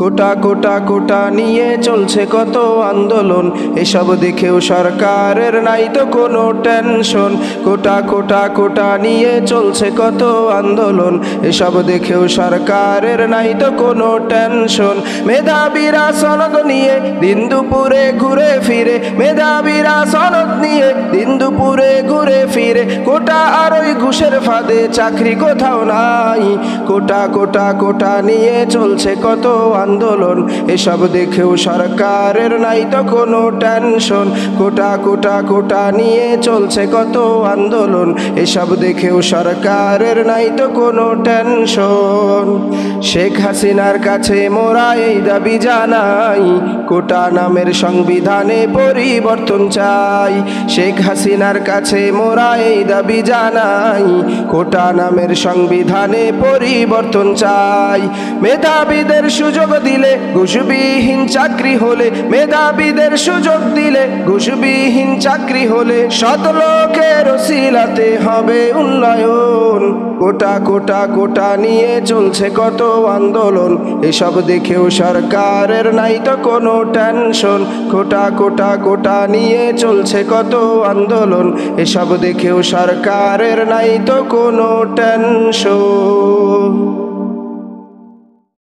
কোটা কোটা কোটা নিয়ে চলছে কত আন্দোলন, এসব দেখেও সরকারের নাই তো কোনো টেনশন। কোটা কোটা কোটা নিয়ে চলছে কত আন্দোলন, এসব দেখেও সরকারের নাই তো কোনো টেনশন। মেধাবীরা সনদ নিয়ে দিন দুপুরে ঘুরে ফিরে, মেধাবীরা সনদ নিয়ে দিন দুপুরে ঘুরে ফিরে। কোটা আর ওই ঘুষের ফাঁদে চাকরি কোথাও নাই। কোটা কোটা কোটা নিয়ে চলছে কত আন্দোলন, এসব দেখেও সরকারের নাই তো কোনো টেনশন। কোটা কোটা কোটা নিয়ে চলছে কত আন্দোলন, এসব দেখেও সরকারের নাই তো কোনো টেনশন। শেখ হাসিনার কাছে মোরা এই দাবি জানাই, কোটা নামের সংবিধানে পরিবর্তন চাই। শেখ হাসিনার কাছে মোরা এই দাবি জানাই, কোটা নামের সংবিধানে পরিবর্তন চাই। মেধাবীদের সুযোগ দিলে ঘুষবিহীন চাকরি হলে, মেধাবীদের সুযোগ দিলে ঘুষবিহীন চাকরি হলে, শত লোকের ওসিলাতে হবে উন্নয়ন। কোটা কোটা কোটা নিয়ে চলছে কত আন্দোলন, এসব দেখেও সরকারের নাই তো কোনো টেনশন। কোটা কোটা কোটা নিয়ে চলছে কত আন্দোলন, এসব দেখেও সরকারের নাই তো কোনো টেনশন।